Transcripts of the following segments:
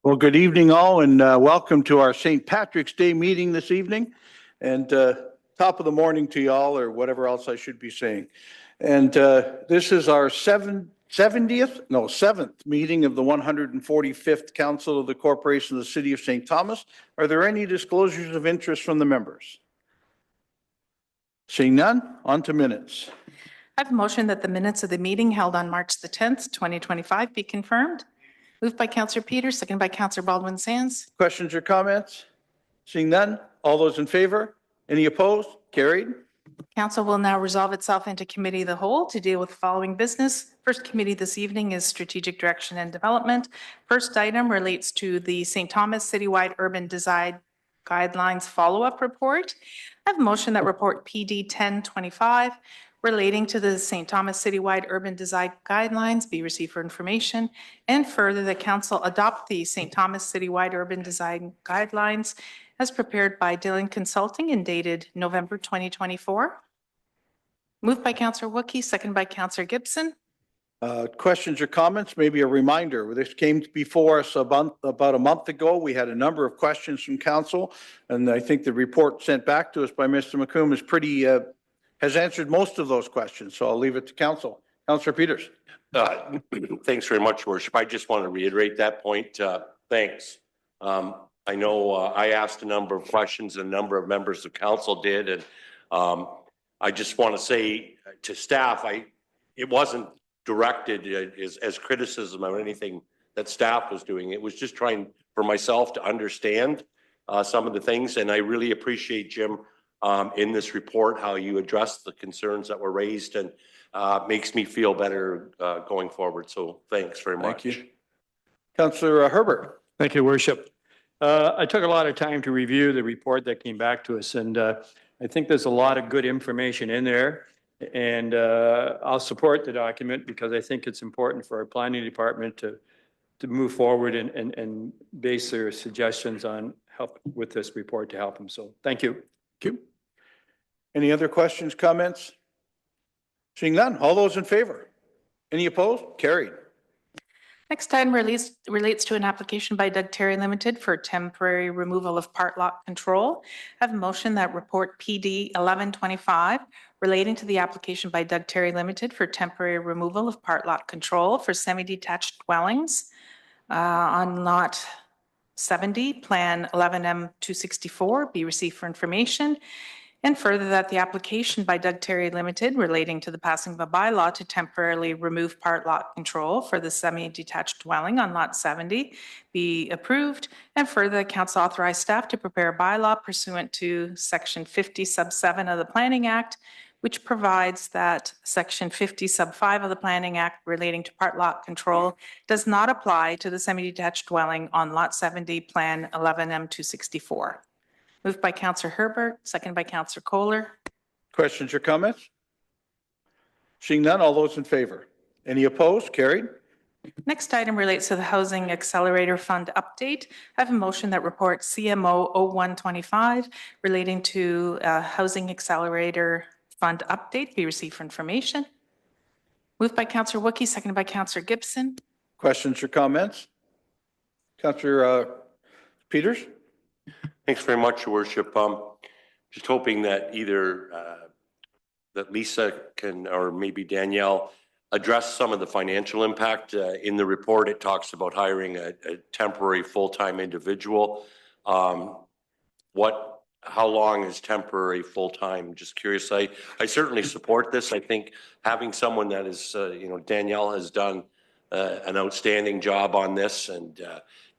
Well, good evening all, and welcome to our St. Patrick's Day meeting this evening. And top of the morning to y'all, or whatever else I should be saying. And this is our seventh meeting of the 145th Council of the Corporation of the City of St. Thomas. Are there any disclosures of interest from the members? Seeing none, on to minutes. I have a motion that the minutes of the meeting held on March the 10th, 2025 be confirmed. Moved by Councillor Peters, seconded by Councillor Baldwin Sands. Questions or comments? Seeing none, all those in favor? Any opposed? Carried. Council will now resolve itself into committee of the whole to deal with the following business. First committee this evening is Strategic Direction and Development. First item relates to the St. Thomas Citywide Urban Design Guidelines Follow-Up Report. I have a motion that report PD 1025 relating to the St. Thomas Citywide Urban Design Guidelines be received for information, and further that council adopt the St. Thomas Citywide Urban Design Guidelines as prepared by Dillon Consulting and dated November 2024. Moved by Councillor Wookey, seconded by Councillor Gibson. Questions or comments? Maybe a reminder. This came before us about a month ago. We had a number of questions from council, and I think the report sent back to us by Mr. McComb is has answered most of those questions. So I'll leave it to council. Councillor Peters. Thanks very much, Worship. I just want to reiterate that point. Thanks. I know I asked a number of questions, a number of members of council did, and I just want to say to staff, it wasn't directed as criticism or anything that staff was doing. It was just trying for myself to understand some of the things, and I really appreciate, Jim, in this report, how you addressed the concerns that were raised, and makes me feel better going forward. So thanks very much. Thank you. Councillor Herbert. Thank you, Worship. I took a lot of time to review the report that came back to us, and I think there's a lot of good information in there. And I'll support the document because I think it's important for our planning department to move forward and base their suggestions on help with this report to help them. So thank you. Thank you. Any other questions, comments? Seeing none, all those in favor? Any opposed? Carried. Next item relates to an application by Doug Terry Limited for temporary removal of part lot control. I have a motion that report PD 1125 relating to the application by Doug Terry Limited for temporary removal of part lot control for semi-detached dwellings on lot 70, Plan 11M264 be received for information. And further that the application by Doug Terry Limited relating to the passing of a bylaw to temporarily remove part lot control for the semi-detached dwelling on lot 70 be approved. And further, the council authorize staff to prepare a bylaw pursuant to section 50 sub 7 of the Planning Act, which provides that section 50 sub 5 of the Planning Act relating to part lot control does not apply to the semi-detached dwelling on lot 70, Plan 11M264. Moved by Councillor Herbert, seconded by Councillor Kohler. Questions or comments? Seeing none, all those in favor? Any opposed? Carried. Next item relates to the Housing Accelerator Fund update. I have a motion that reports CMO 0125 relating to Housing Accelerator Fund update be received for information. Moved by Councillor Wookey, seconded by Councillor Gibson. Questions or comments? Councillor Peters. Thanks very much, Your Worship. Just hoping that either that Lisa can, or maybe Danielle, address some of the financial impact. In the report, it talks about hiring a temporary full-time individual. How long is temporary full-time? Just curious. I certainly support this. I think having someone that is, Danielle has done an outstanding job on this, and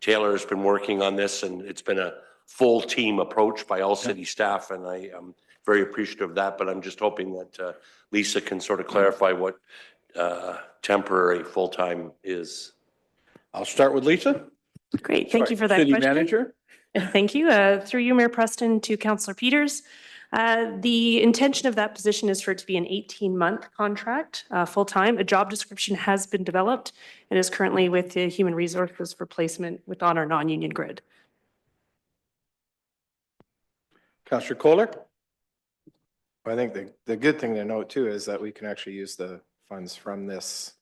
Taylor has been working on this, and it's been a full team approach by all city staff, and I am very appreciative of that. But I'm just hoping that Lisa can sort of clarify what temporary full-time is. I'll start with Lisa. Great, thank you for that City question. Manager. Thank you. Through you, Mayor Preston, to Councillor Peters. The intention of that position is for it to be an 18-month contract, full-time. A job description has been developed and is currently with the Human Resources for placement on our non-union grid. Councillor Kohler. I think the good thing to note too is that we can actually use the funds from this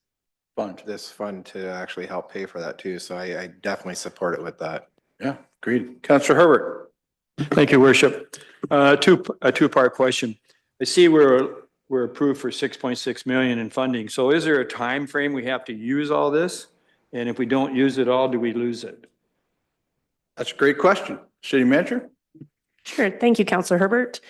fund. this fund to actually help pay for that too. So I definitely support it with that. Yeah, agreed. Councillor Herbert. Thank you, Worship. A two-part question. I see we're approved for 6.6 million in funding. So is there a time frame we have to use all this? And if we don't use it all, do we lose it? That's a great question. City Manager? Sure. Thank you, Councillor Herbert.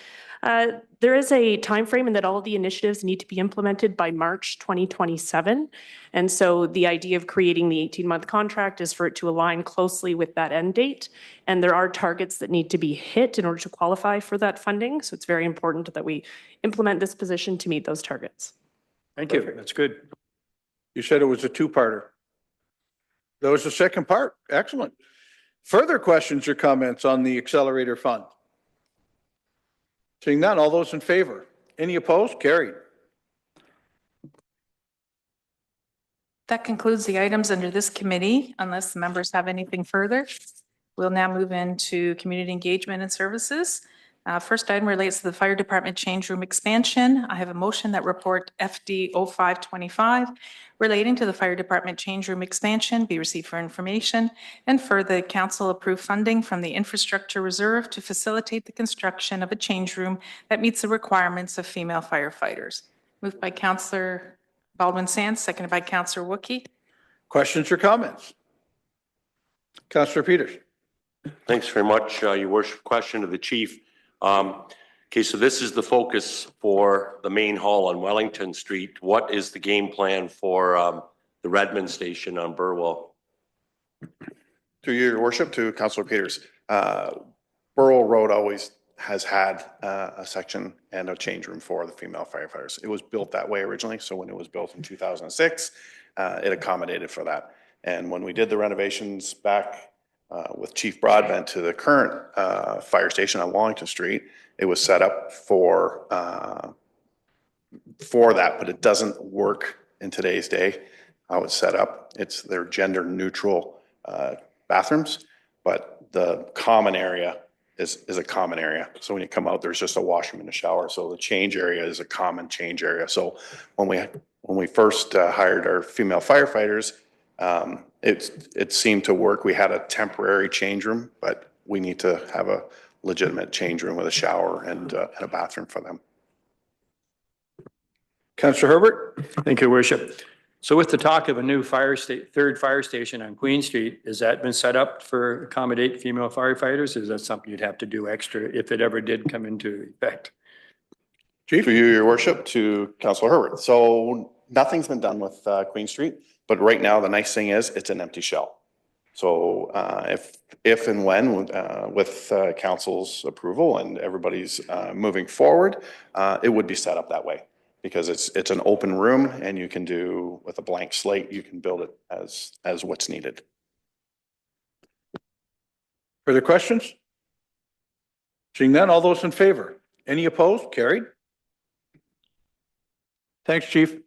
There is a timeframe in that all of the initiatives need to be implemented by March 2027. And so the idea of creating the 18-month contract is for it to align closely with that end date. And there are targets that need to be hit in order to qualify for that funding. So it's very important that we implement this position to meet those targets. Thank you. That's good. You said it was a two-parter. That was the second part. Excellent. Further questions or comments on the accelerator fund? Seeing none, all those in favor? Any opposed? Carried. That concludes the items under this committee, unless the members have anything further. We'll now move into community engagement and services. First item relates to the fire department change room expansion. I have a motion that report FD 0525 relating to the fire department change room expansion be received for information, and further, council approve funding from the infrastructure reserve to facilitate the construction of a change room that meets the requirements of female firefighters. Moved by Councillor Baldwin Sands, seconded by Councillor Wookie. Questions or comments? Councillor Peters. Thanks very much, Your Worship. Question to the chief. Okay, so this is the focus for the main hall on Wellington Street. What is the game plan for the Redmond station on Burwell? To your worship, to Councillor Peters, Burwell Road always has had a section and a change room for the female firefighters. It was built that way originally, so when it was built in 2006, it accommodated for that. And when we did the renovations back with Chief Broadbent to the current fire station on Wellington Street, it was set up for that, but it doesn't work in today's day. How it's set up, they're gender neutral bathrooms, but the common area is a common area. So when you come out, there's just a washroom and a shower. So the change area is a common change area. So when we first hired our female firefighters, it seemed to work. We had a temporary change room, but we need to have a legitimate change room with a shower and a bathroom for them. Councillor Herbert. Thank you, Worship. So with the talk of a new third fire station on Queen Street, has that been set up for accommodate female firefighters? Is that something you'd have to do extra if it ever did come into effect? Chief. To you, your worship, to Councillor Herbert. So nothing's been done with Queen Street, but right now the nice thing is it's an empty shell. So if and when with council's approval and everybody's moving forward, it would be set up that way. Because it's an open room and you can do with a blank slate, you can build it as what's needed. Further questions? Seeing none, all those in favor? Any opposed? Carried. Thanks, Chief.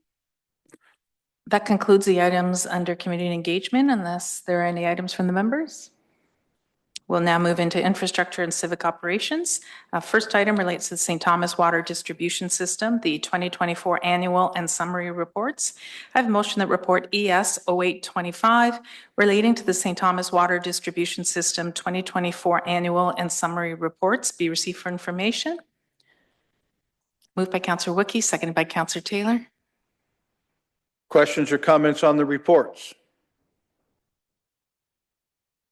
That concludes the items under community engagement, unless there are any items from the members. We'll now move into infrastructure and civic operations. First item relates to the St. Thomas Water Distribution System, the 2024 annual and summary reports. I have a motion that report ES 0825 relating to the St. Thomas Water Distribution System 2024 annual and summary reports be received for information. Moved by Councillor Wookie, seconded by Councillor Taylor. Questions or comments on the reports?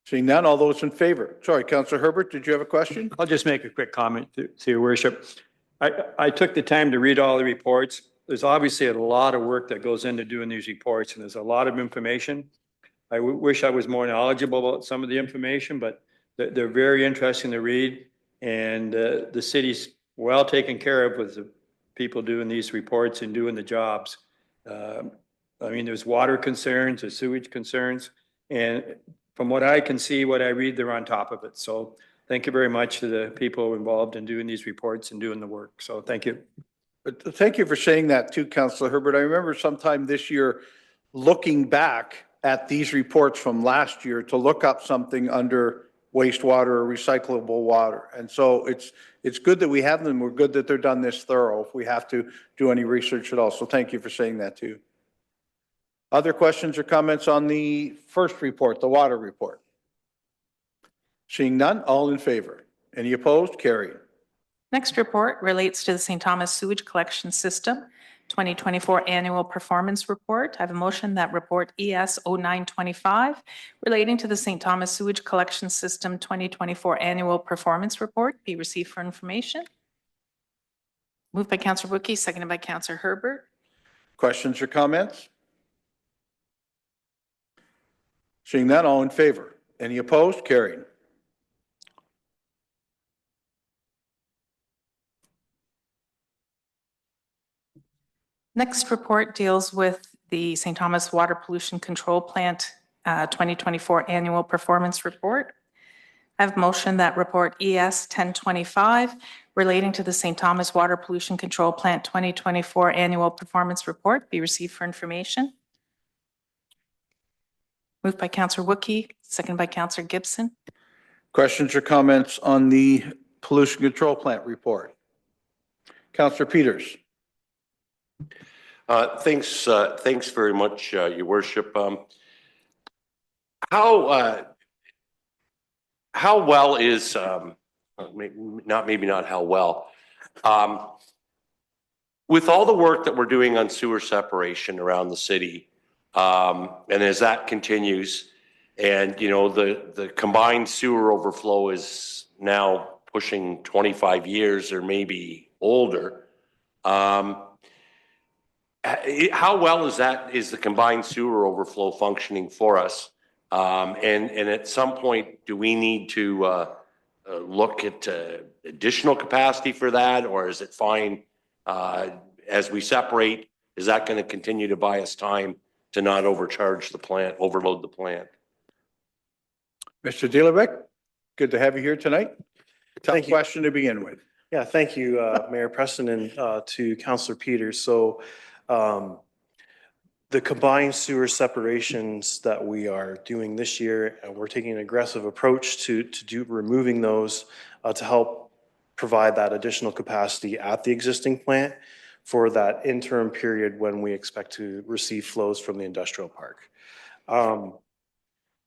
Seeing none, all those in favor? Sorry, Councillor Herbert, did you have a question? I'll just make a quick comment to your worship. I took the time to read all the reports. There's obviously a lot of work that goes into doing these reports, and there's a lot of information. I wish I was more knowledgeable about some of the information, but they're very interesting to read, and the city's well taken care of with the people doing these reports and doing the jobs. I mean, there's water concerns, there's sewage concerns, and from what I can see, what I read, they're on top of it. So thank you very much to the people involved in doing these reports and doing the work. So thank you. But thank you for saying that too, Councillor Herbert. I remember sometime this year looking back at these reports from last year to look up something under wastewater or recyclable water. And so it's good that we have them. We're good that they're done this thorough if we have to do any research at all. So thank you for saying that too. Other questions or comments on the first report, the water report? Seeing none, all in favor? Any opposed? Carried. Next report relates to the St. Thomas Sewage Collection System 2024 Annual Performance Report. I have a motion that report ES 0925 relating to the St. Thomas Sewage Collection System 2024 Annual Performance Report be received for information. Moved by Councillor Wookey, seconded by Councillor Herbert. Questions or comments? Seeing none, all in favor? Any opposed? Carried. Next report deals with the St. Thomas Water Pollution Control Plant 2024 Annual Performance Report. I have motion that report ES 1025 relating to the St. Thomas Water Pollution Control Plant 2024 Annual Performance Report be received for information. Moved by Councillor Wookey, seconded by Councillor Gibson. Questions or comments on the pollution control plant report? Councillor Peters. Thanks very much, Your Worship. How well is, maybe not how well, with all the work that we're doing on sewer separation around the city, and as that continues, and the combined sewer overflow is now pushing 25 years or maybe older. How well is the combined sewer overflow functioning for us? And at some point, do we need to look at additional capacity for that, or is it fine as we separate? Is that going to continue to buy us time to not overcharge the plant, overload the plant? Mr. Delavec, good to have you here tonight. Tough Thank you. question to begin with. Yeah, thank you, Mayor Preston, and to Councillor Peters. So the combined sewer separations that we are doing this year, we're taking an aggressive approach to removing those to help provide that additional capacity at the existing plant for that interim period when we expect to receive flows from the industrial park.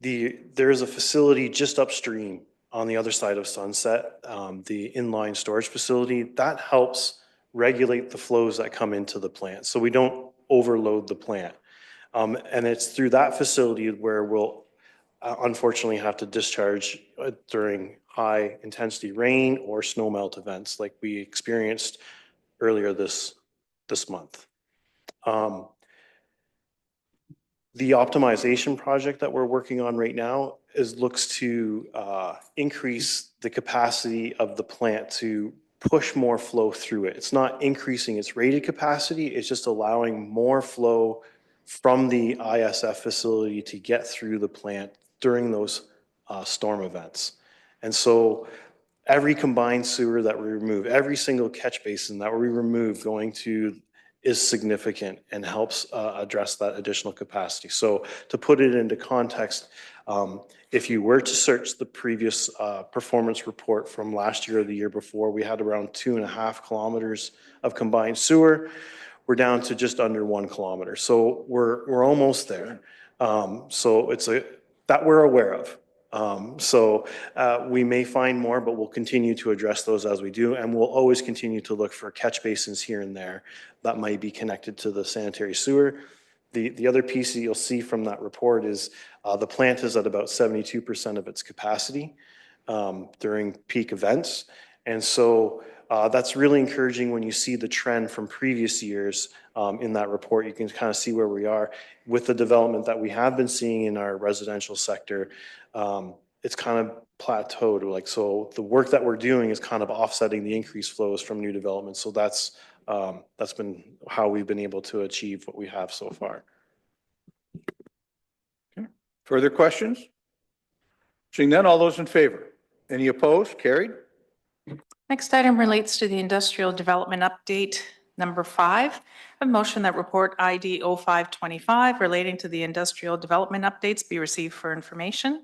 There is a facility just upstream on the other side of Sunset, the inline storage facility, that helps regulate the flows that come into the plant so we don't overload the plant. And it's through that facility where we'll unfortunately have to discharge during high intensity rain or snow melt events like we experienced earlier this month. The optimization project that we're working on right now looks to increase the capacity of the plant to push more flow through it. It's not increasing its rated capacity, it's just allowing more flow from the ISF facility to get through the plant during those storm events. And so every combined sewer that we remove, every single catch basin that we remove going to is significant and helps address that additional capacity. So to put it into context, if you were to search the previous performance report from last year or the year before, we had around 2.5 kilometers of combined sewer. We're down to just under 1 kilometer. So we're almost there. So it's that we're aware of. So we may find more, but we'll continue to address those as we do. And we'll always continue to look for catch basins here and there that might be connected to the sanitary sewer. The other piece that you'll see from that report is the plant is at about 72% of its capacity during peak events. And so that's really encouraging when you see the trend from previous years in that report. You can kind of see where we are with the development that we have been seeing in our residential sector. It's kind of plateaued. So the work that we're doing is kind of offsetting the increased flows from new development. So that's been how we've been able to achieve what we have so far. Okay. Further questions? Seeing none, all those in favor? Any opposed? Carried. Next item relates to the Industrial Development Update number 5. A motion that report ID 0525 relating to the Industrial Development Updates be received for information.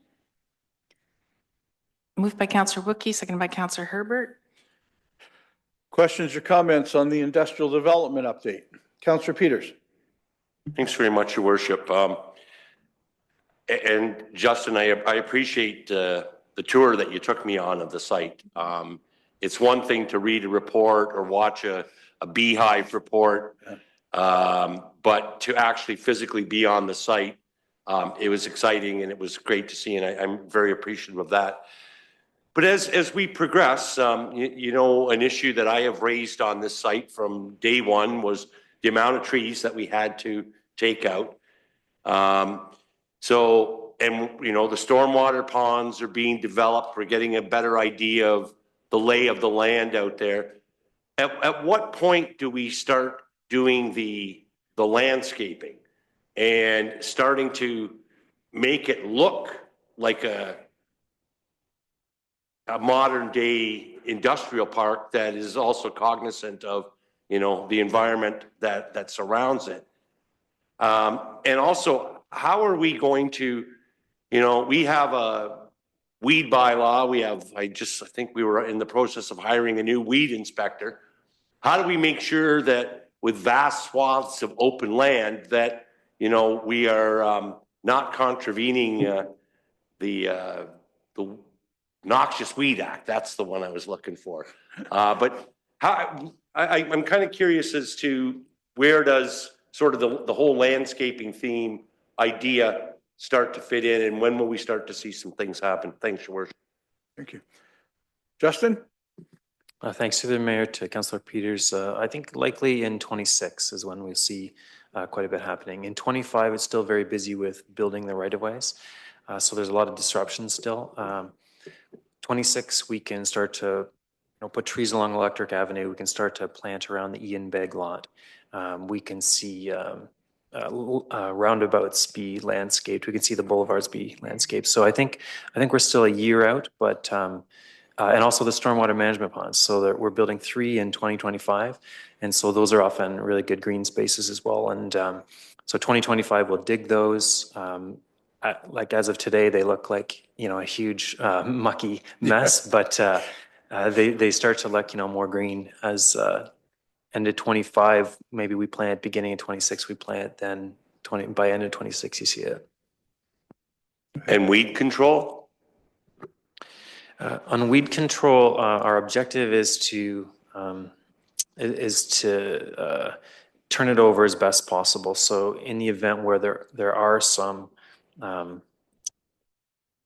Moved by Councillor Wookey, seconded by Councillor Herbert. Questions or comments on the industrial development update? Councillor Peters. Thanks very much, Your Worship. And Justin, I appreciate the tour that you took me on of the site. It's one thing to read a report or watch a Beehive report, but to actually physically be on the site, it was exciting and it was great to see, and I'm very appreciative of that. But as we progress, you know, an issue that I have raised on this site from day one was the amount of trees that we had to take out. So, and you know, the stormwater ponds are being developed. We're getting a better idea of the lay of the land out there. At what point do we start doing the landscaping and starting to make it look like a modern day industrial park that is also cognizant of, you know, the environment that surrounds it? And also, how are we going to, you know, we have a weed bylaw. We have, I think we were in the process of hiring a new weed inspector. How do we make sure that with vast swaths of open land that, you know, we are not contravening the Noxious Weed Act? That's the one I was looking for. But how, I'm kind of curious as to where does sort of the whole landscaping theme idea start to fit in, and when will we start to see some things happen? Thanks, Your Worship. Thank you. Justin? Thanks to the Mayor, to Councillor Peters. I think likely in 26 is when we'll see quite a bit happening. In 25, it's still very busy with building the right-of-ways, so there's a lot of disruptions still. 26, we can start to put trees along Electric Avenue. We can start to plant around the Ian Begg lot. We can see roundabouts be landscaped. We can see the boulevards be landscaped. So I think we're still a year out, but and also the stormwater management ponds. So that we're building 3 in 2025, and so those are often really good green spaces as well. And so 2025 we'll dig those. Like as of today, they look like a huge mucky mess, but they start to look more green as end of 25. Maybe we plant beginning of 26. We plant then by end of 26 you see it. And weed control? On weed control, our objective is to turn it over as best possible. So in the event where there are some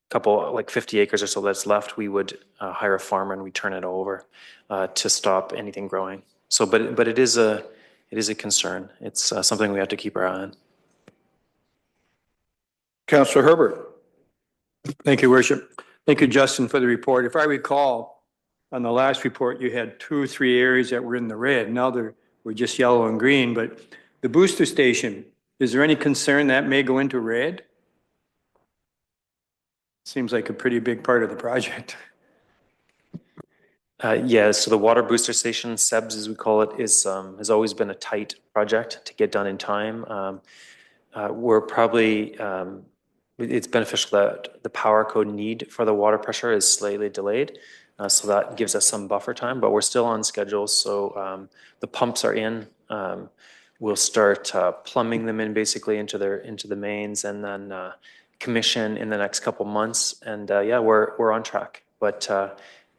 couple like 50 acres or so that's left, we would hire a farmer and we turn it over to stop anything growing. So, but it is a concern. It's something we have to keep our eye on. Councillor Herbert? Thank you, Worship. Thank you, Justin, for the report. If I recall, on the last report, you had 2 or 3 areas that were in the red. Now we're just yellow and green, but the booster station, is there any concern that may go into red? Seems like a pretty big part of the project. Yeah, so the water booster station, SEBS as we call it, has always been a tight project to get done in time. We're probably, it's beneficial that the power code need for the water pressure is slightly delayed. So that gives us some buffer time, but we're still on schedule. So the pumps are in. We'll start plumbing them in basically into the mains, and then commission in the next couple months. And yeah, we're on track, but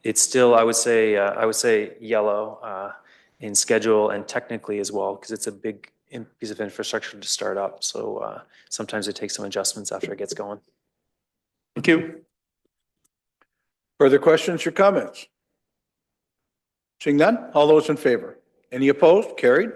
it's still, I would say yellow in schedule and technically as well, because it's a big piece of infrastructure to start up. So sometimes it takes some adjustments after it gets going. Thank you. Further questions or comments? Seeing none, all those in favor? Any opposed? Carried.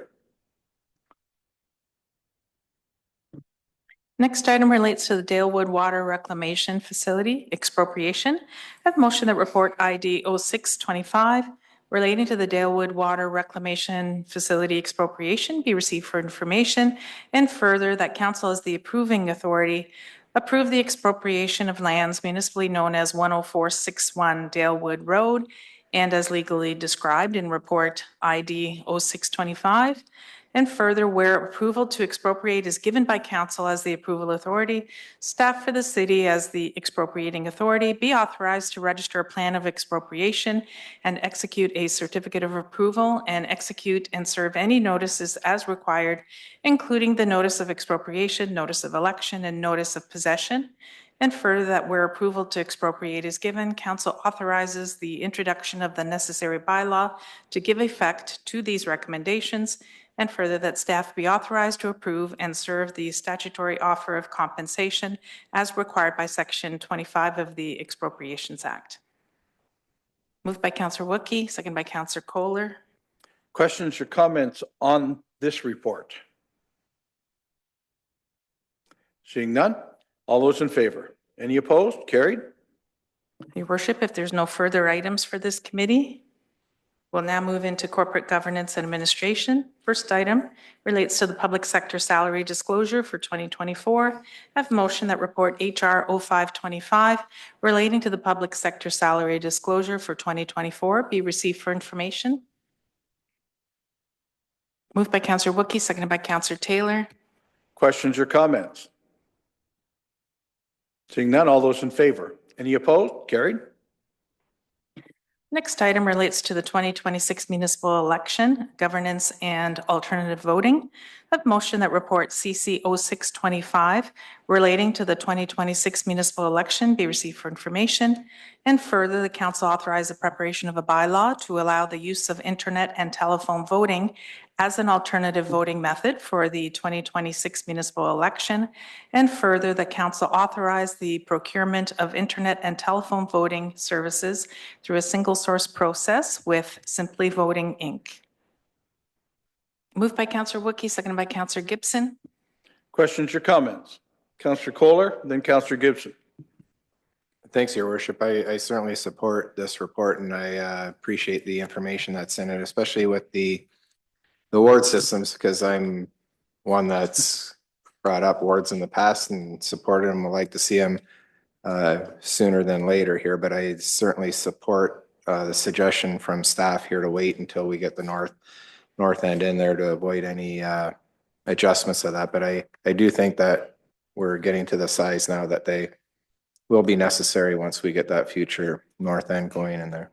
Next item relates to the Dalewood Water Reclamation Facility expropriation. I have a motion that report ID 0625 relating to the Dalewood Water Reclamation Facility expropriation be received for information, and further that council as the approving authority approve the expropriation of lands municipally known as 10461 Dalewood Road and as legally described in report ID 0625, And further, where approval to expropriate is given by council as the approval authority, staff for the city as the expropriating authority be authorized to register a plan of expropriation and execute a certificate of approval and execute and serve any notices as required, including the notice of expropriation, notice of election, and notice of possession. And further, that where approval to expropriate is given, council authorizes the introduction of the necessary bylaw to give effect to these recommendations. And further, that staff be authorized to approve and serve the statutory offer of compensation as required by Section 25 of the Expropriations Act. Moved by Councillor Wookey, second by Councillor Kohler. Questions or comments on this report? Seeing none, all those in favor? Any opposed? Carried. Your worship, if there's no further items for this committee, we'll now move into corporate governance and administration. First item relates to the public sector salary disclosure for 2024. I have a motion that report HR 0525 relating to the public sector salary disclosure for 2024 be received for information. Moved by Councillor Wookey, seconded by Councillor Taylor. Questions or comments? Seeing none, all those in favor? Any opposed? Carried. Next item relates to the 2026 municipal election, governance and alternative voting. I have a motion that report CC 0625 relating to the 2026 municipal election be received for information. And further, the council authorize the preparation of a bylaw to allow the use of internet and telephone voting as an alternative voting method for the 2026 municipal election. And further, the council authorize the procurement of internet and telephone voting services through a single source process with Simply Voting, Inc. Moved by Councillor Wookey, seconded by Councillor Gibson. Questions or comments? Councillor Kohler, then Councillor Gibson. Thanks, Your Worship. I certainly support this report, and I appreciate the information that's in it, especially with the ward systems, because I'm one that's brought up wards in the past and supported them. I'd like to see them sooner than later here, but I certainly support the suggestion from staff here to wait until we get the north end in there to avoid any adjustments of that. But I do think that we're getting to the size now that they will be necessary once we get that future north end going in there.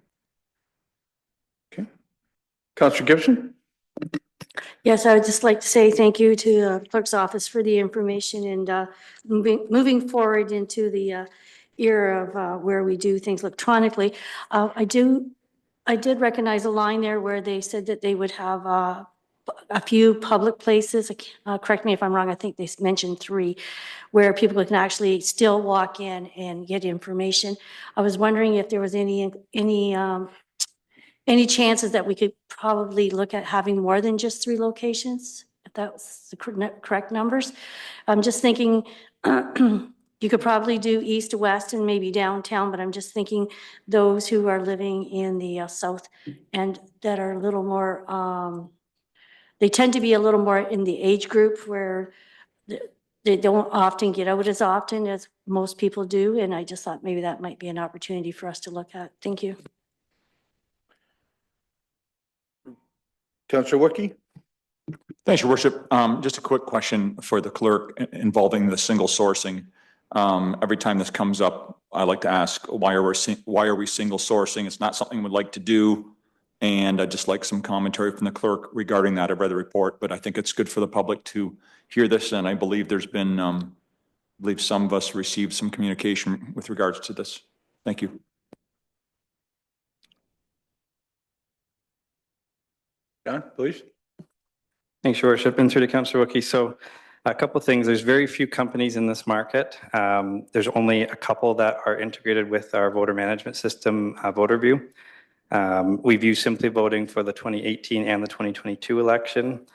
Okay. Councillor Gibson? Yes, I would just like to say thank you to the clerk's office for the information and moving forward into the era of where we do things electronically. I did recognize a line there where they said that they would have a few public places, correct me if I'm wrong, I think they mentioned 3, where people can actually still walk in and get information. I was wondering if there was any chances that we could probably look at having more than just 3 locations, if that was the correct numbers. I'm just thinking you could probably do east to west and maybe downtown, but I'm just thinking those who are living in the south and that are a little more, they tend to be a little more in the age group where they don't often get out as often as most people do. And I just thought maybe that might be an opportunity for us to look at. Thank you. Councillor Wookey? Thanks, Your Worship. Just a quick question for the clerk involving the single sourcing. Every time this comes up, I like to ask, why are we single sourcing? It's not something we'd like to do. And I'd just like some commentary from the clerk regarding that. I've read the report, but I think it's good for the public to hear this. And I believe there's been, I believe some of us received some communication with regards to this. Thank you. John, please. Thanks, Your Worship. And through to Councillor Wookey. So a couple of things. There's very few companies in this market. There's only a couple that are integrated with our voter management system, VoterView. We've used Simply Voting for the 2018 and the 2022 election.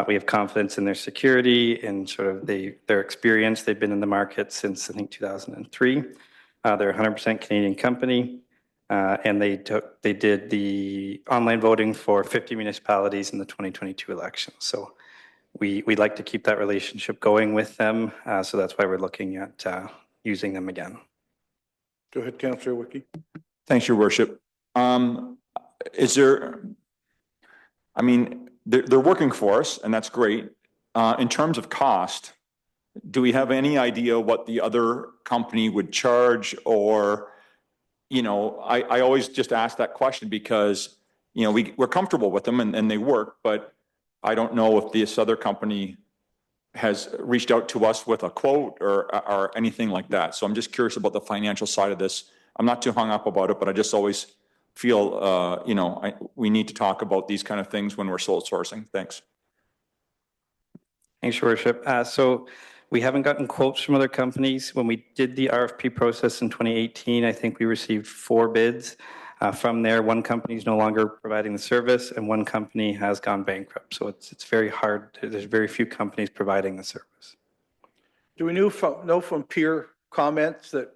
We have confidence in their security and sort of their experience. They've been in the market since, I think, 2003. They're a 100% Canadian company. And they did the online voting for 50 municipalities in the 2022 election. So we'd like to keep that relationship going with them. So that's why we're looking at using them again. Go ahead, Councillor Wookey. Thanks, Your Worship. Is there, I mean, they're working for us, and that's great. In terms of cost, do we have any idea what the other company would charge? Or, I always just ask that question because, we're comfortable with them and they work, but I don't know if this other company has reached out to us with a quote or anything like that. So I'm just curious about the financial side of this. I'm not too hung up about it, but I just always feel, we need to talk about these kind of things when we're sole sourcing. Thanks. Thanks, Your Worship. So we haven't gotten quotes from other companies. When we did the RFP process in 2018, I think we received 4 bids. From there, one company is no longer providing the service and one company has gone bankrupt. So it's very hard. There's very few companies providing the service. Do we know from peer comments that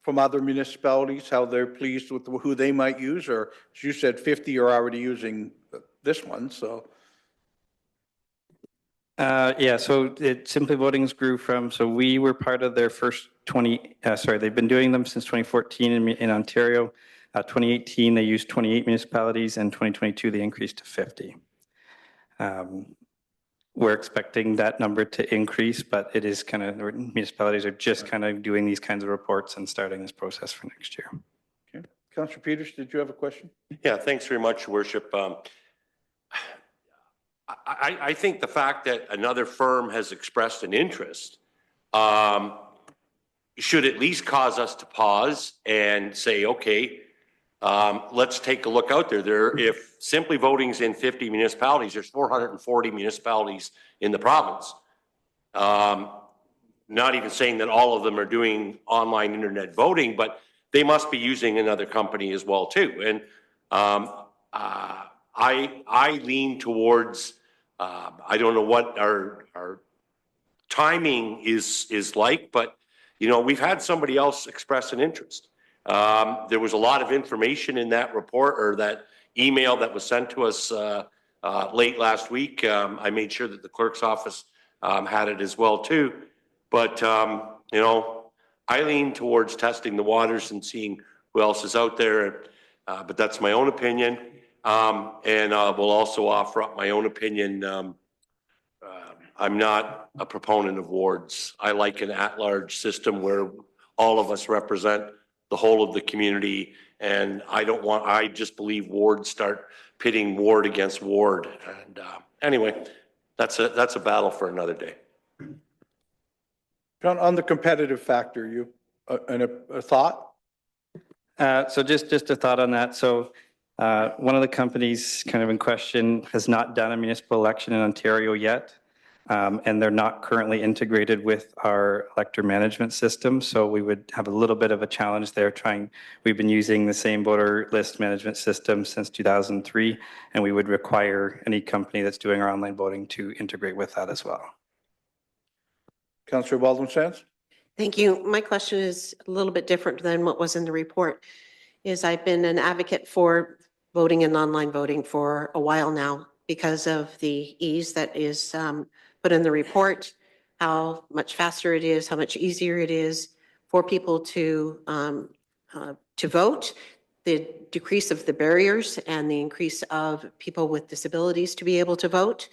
from other municipalities, how they're pleased with who they might use? Or as you said, 50 are already using this one, so. So Simply Voting's grew from, so we were part of their first they've been doing them since 2014 in Ontario. 2018, they used 28 municipalities, and 2022, they increased to 50. We're expecting that number to increase, but it is kind of, municipalities are just kind of doing these kinds of reports and starting this process for next year. Okay. Councillor Peters, did you have a question? Yeah, thanks very much, Your Worship. I think the fact that another firm has expressed an interest should at least cause us to pause and say, okay, let's take a look out there. If Simply Voting's in 50 municipalities, there's 440 municipalities in the province. Not even saying that all of them are doing online internet voting, but they must be using another company as well too. And I lean towards, I don't know what our timing is like, but we've had somebody else express an interest. There was a lot of information in that report or that email that was sent to us late last week. I made sure that the clerk's office had it as well too. But, I lean towards testing the waters and seeing who else is out there. But that's my own opinion. And will also offer up my own opinion. I'm not a proponent of wards. I like an at-large system where all of us represent the whole of the community. And I just believe wards start pitting ward against ward. And anyway, that's a battle for another day. John, on the competitive factor, you a thought? So just a thought on that. So one of the companies kind of in question has not done a municipal election in Ontario yet. And they're not currently integrated with our elector management system. So we would have a little bit of a challenge there we've been using the same voter list management system since 2003, and we would require any company that's doing our online voting to integrate with that as well. Councillor Baldwin-Sands? Thank you. My question is a little bit different than what was in the report. I've been an advocate for voting and online voting for a while now because of the ease that is put in the report, how much faster it is, how much easier it is for people to vote, the decrease of the barriers and the increase of people with disabilities to be able to vote.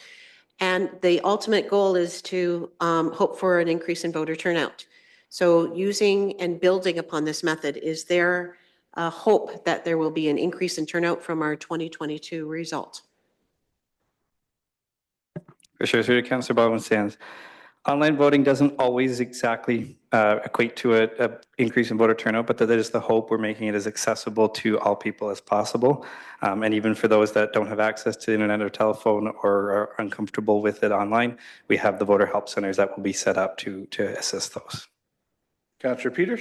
And the ultimate goal is to hope for an increase in voter turnout. So using and building upon this method, is there a hope that there will be an increase in turnout from our 2022 result? For sure, through to Councillor Baldwin-Sands. Online voting doesn't always exactly equate to an increase in voter turnout, but that is the hope. We're making it as accessible to all people as possible. And even for those that don't have access to the internet or telephone or are uncomfortable with it online, we have the voter help centers that will be set up to assist those. Councillor Peters?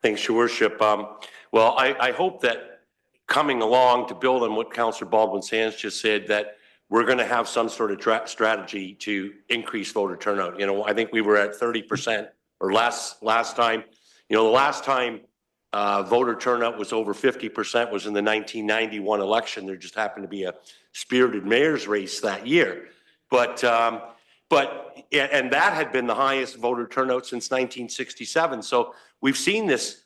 Thanks, Your Worship. Well, I hope that coming along to build on what Councillor Baldwin-Sands just said, that we're going to have some sort of strategy to increase voter turnout. I think we were at 30% or less last time. The last time voter turnout was over 50% was in the 1991 election. There just happened to be a spirited mayor's race that year. And that had been the highest voter turnout since 1967. So we've seen this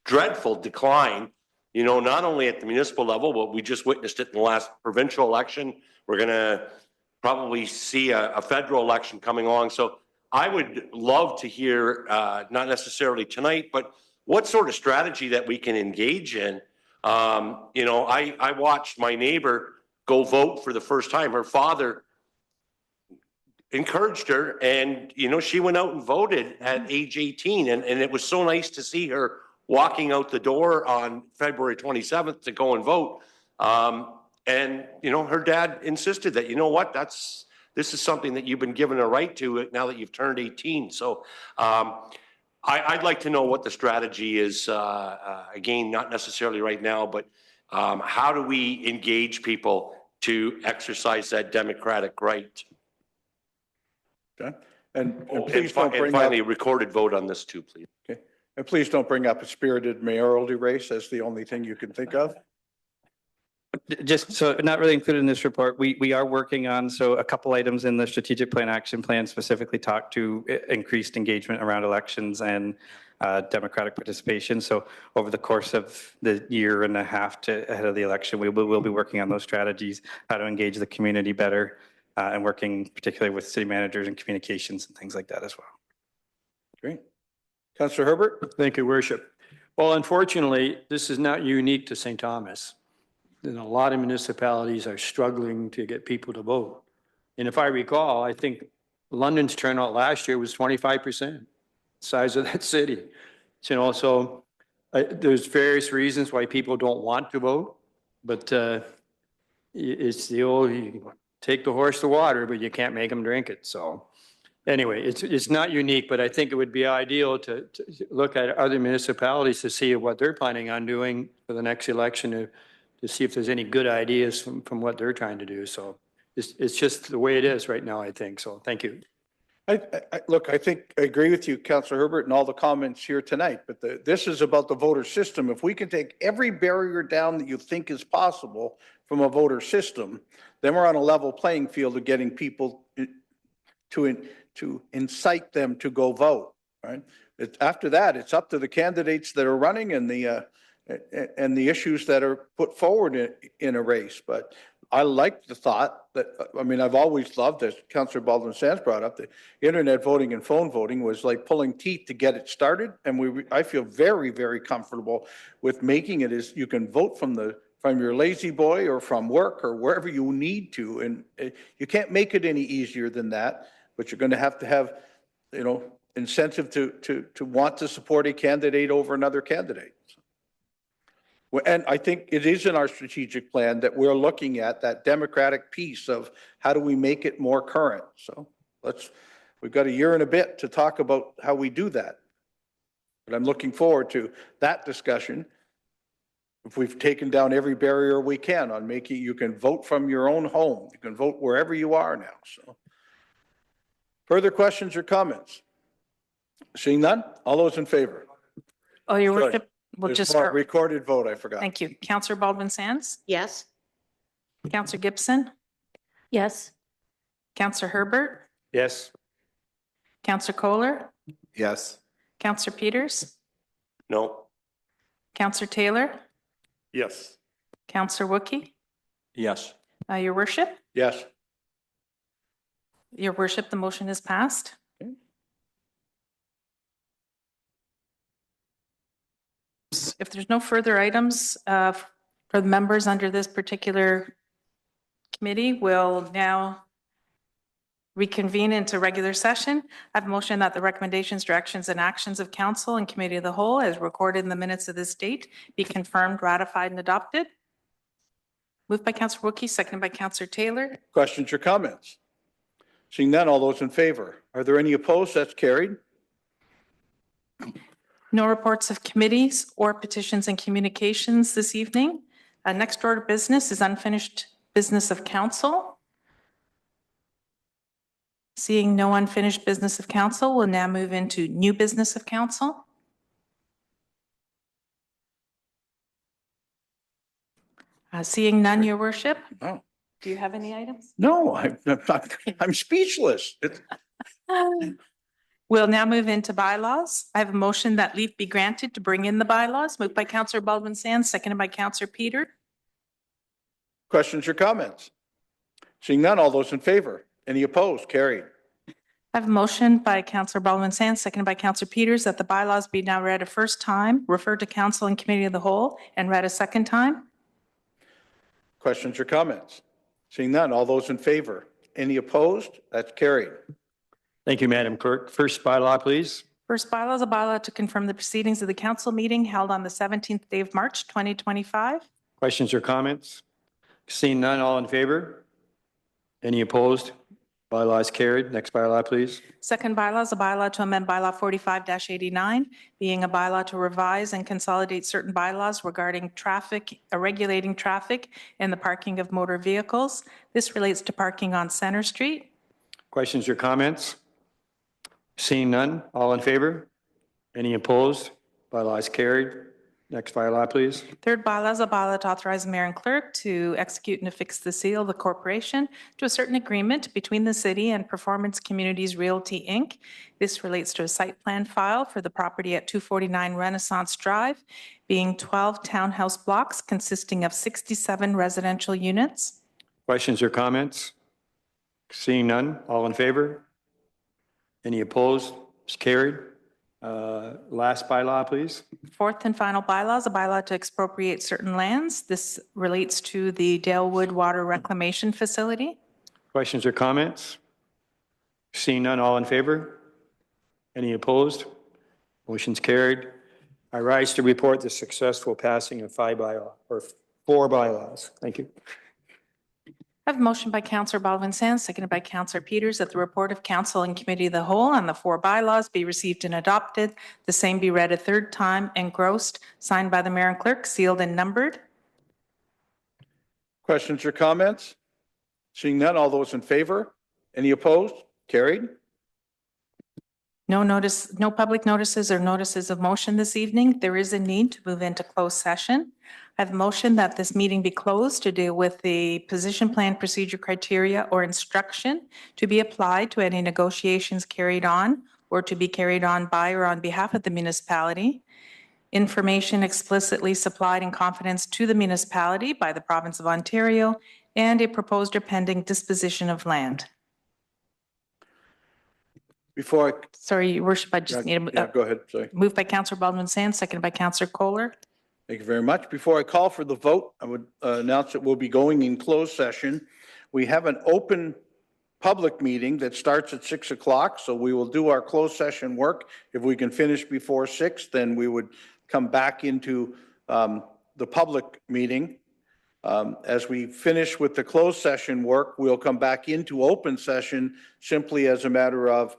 dreadful decline, you know, not only at the municipal level, but we just witnessed it in the last provincial election. We're going to probably see a federal election coming along. So I would love to hear, not necessarily tonight, but what sort of strategy that we can engage in. You know, I watched my neighbor go vote for the first time. Her father encouraged her, and, you know, she went out and voted at age 18. And it was so nice to see her walking out the door on February 27th to go and vote. And, you know, her dad insisted that, you know what, this is something that you've been given a right to now that you've turned 18. So I'd like to know what the strategy is, again, not necessarily right now, but how do we engage people to exercise that democratic right? Okay. And And please don't bring finally, up, recorded vote on this too, please. okay. And please don't bring up a spirited mayoralty race as the only thing you can think of. Just so not really included in this report, we are working on, so a couple items in the strategic plan action plan specifically talk to increased engagement around elections and democratic participation. So over the course of the year and a half to ahead of the election, we'll be working on those strategies, how to engage the community better, and working particularly with city managers and communications and things like that as well. Great. Councillor Herbert? Thank you, Worship. Well, unfortunately, this is not unique to St. Thomas. And a lot of municipalities are struggling to get people to vote. And if I recall, I think London's turnout last year was 25%, size of that city. So, you know, so there's various reasons why people don't want to vote, but it's the old, you take the horse to water, but you can't make them drink it. So anyway, it's not unique, but I think it would be ideal to look at other municipalities to see what they're planning on doing for the next election to see if there's any good ideas from what they're trying to do. So it's just the way it is right now, I think. So thank you. Look, I think I agree with you, Councillor Herbert, and all the comments here tonight, but this is about the voter system. If we can take every barrier down that you think is possible from a voter system, then we're on a level playing field of getting people to incite them to go vote, right? After that, it's up to the candidates that are running and the issues that are put forward in a race. But I like the thought that, I mean, I've always loved, as Councillor Baldwin Sands brought up, the internet voting and phone voting was like pulling teeth to get it started. And I feel very, very comfortable with making it as you can vote from your lazy boy or from work or wherever you need to. And you can't make it any easier than that, but you're going to have, you know, incentive to want to support a candidate over another candidate. And I think it is in our strategic plan that we're looking at that democratic piece of how do we make it more current. So we've got a year and a bit to talk about how we do that. But I'm looking forward to that discussion. If we've taken down every barrier we can on making, you can vote from your own home. You can vote wherever you are now. So further questions or comments? Seeing none, all those in favor? Oh, Your Sorry. Worship, we'll There's just more start. recorded vote, I forgot. Thank you. Councillor Baldwin Sands, Yes. Councillor Gibson, Yes. Councillor Herbert, Yes. Councillor Kohler, Yes. Councillor Peters, No? Councillor Taylor, Yes. Councillor Wookie, Yes. Your Worship. Yes. Your Worship, the motion is passed. If there's no further items for the members under this particular committee, we'll now reconvene into regular session. I have a motion that the recommendations, directions, and actions of council and committee of the whole, as recorded in the minutes of this date, be confirmed, ratified, and adopted. Moved by Councillor Wookie, seconded by Councillor Taylor. Questions or comments? Seeing none, all those in favor? Are there any opposed? That's carried. No reports of committees or petitions and communications this evening. Next order of business is unfinished business of council. Seeing no unfinished business of council, we'll now move into new business of council. Seeing none, Your Worship. No. Do you have any items? No, I'm speechless. We'll now move into bylaws. I have a motion that leave be granted to bring in the bylaws, moved by Councillor Baldwin Sands, seconded by Councillor Peter. Questions or comments? Seeing none, all those in favor? Any opposed? Carried. I have a motion by Councillor Baldwin Sands, seconded by Councillor Peters, that the bylaws be now read a first time, referred to council and committee of the whole, and read a second time. Questions or comments? Seeing none, all those in favor? Any opposed? That's carried. Thank you, Madam Clerk. First bylaw, please. First bylaw is a bylaw to confirm the proceedings of the council meeting held on the 17th day of March, 2025. Questions or comments? Seeing none, all in favor? Any opposed? Bylaw is carried. Next bylaw, please. Second bylaw is a bylaw to amend bylaw 45-89, being a bylaw to revise and consolidate certain bylaws regarding traffic, regulating traffic and the parking of motor vehicles. This relates to parking on Center Street. Questions or comments? Seeing none, all in favor? Any opposed? Bylaw is carried. Next bylaw, please. Third bylaw is a bylaw to authorize the mayor and clerk to execute and affix the seal of the corporation to a certain agreement between the city and Performance Communities Realty, Inc. This relates to a site plan file for the property at 249 Renaissance Drive, being 12 townhouse blocks consisting of 67 residential units. Questions or comments? Seeing none, all in favor? Any opposed? It's carried. Last bylaw, please. Fourth and final bylaw is a bylaw to expropriate certain lands. This relates to the Dalewood Water Reclamation Facility. Questions or comments? Seeing none, all in favor? Any opposed? Motion's carried. I rise to report the successful passing of four bylaws. Thank you. I have a motion by Councillor Baldwin Sands, seconded by Councillor Peters, that the report of council and committee of the whole on the four bylaws be received and adopted. The same be read a third time, engrossed, signed by the mayor and clerk, sealed and numbered. Questions or comments? Seeing none, all those in favor? Any opposed? Carried. No notice, no public notices or notices of motion this evening. There is a need to move into closed session. I have a motion that this meeting be closed to deal with the position plan procedure criteria or instruction to be applied to any negotiations carried on or to be carried on by or on behalf of the municipality. Information explicitly supplied in confidence to the municipality by the province of Ontario, and a proposed or pending disposition of land. Before I, Sorry, Your Worship, I just need yeah, a go ahead, sorry. moved by Councillor Baldwin Sands, seconded by Councillor Kohler. Thank you very much. Before I call for the vote, I would announce that we'll be going in closed session. We have an open public meeting that starts at 6 o'clock, so we will do our closed session work. If we can finish before 6, then we would come back into the public meeting. As we finish with the closed session work, we'll come back into open session simply as a matter of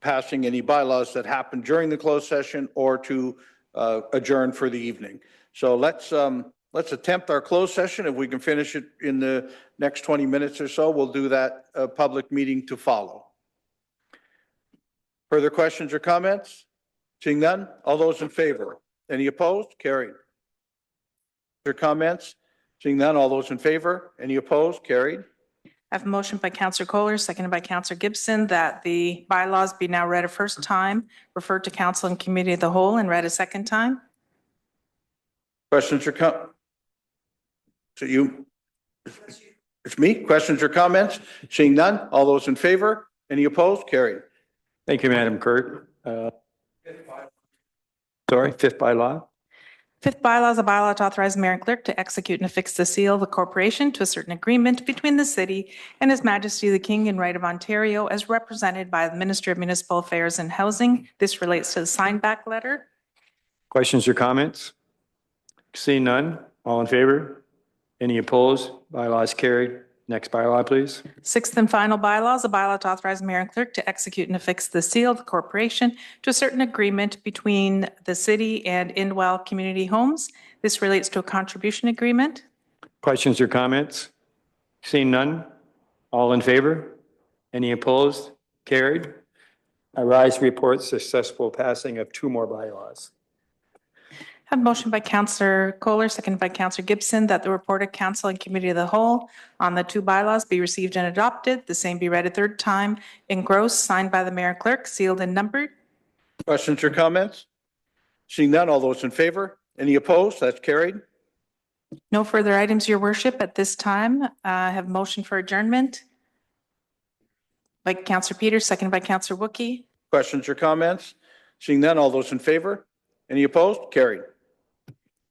passing any bylaws that happened during the closed session or to adjourn for the evening. So let's attempt our closed session. If we can finish it in the next 20 minutes or so, we'll do that public meeting to follow. Further questions or comments? Seeing none, all those in favor? Any opposed? Carried. Or comments? Seeing none, all those in favor? Any opposed? Carried. I have a motion by Councillor Kohler, seconded by Councillor Gibson, that the bylaws be now read a first time, referred to council and committee of the whole, and read a second time. Questions or so you? It's me. Questions or comments? Seeing none, all those in favor? Any opposed? Carried. Thank you, Madam Clerk. Sorry, fifth bylaw. Fifth bylaw is a bylaw to authorize the mayor and clerk to execute and affix the seal of the corporation to a certain agreement between the city and His Majesty the King and Right of Ontario as represented by the Minister of Municipal Affairs and Housing. This relates to the sign back letter. Questions or comments? Seeing none, all in favor? Any opposed? Bylaw is carried. Next bylaw, please. Sixth and final bylaw is a bylaw to authorize the mayor and clerk to execute and affix the seal of the corporation to a certain agreement between the city and Indwell Community Homes. This relates to a contribution agreement. Questions or comments? Seeing none, all in favor? Any opposed? Carried. I rise to report successful passing of two more bylaws. I I have a motion by Councillor Kohler, seconded by Councillor Gibson, that the report of council and committee of the whole on the two bylaws be received and adopted. The same be read a third time, engrossed, signed by the mayor and clerk, sealed and numbered. Questions or comments? Seeing none, all those in favor? Any opposed? That's carried. No further items, Your Worship, at this time. I have a motion for adjournment by Councillor Peters, seconded by Councillor Wookie. Questions or comments? Seeing none, all those in favor? Any opposed? Carried.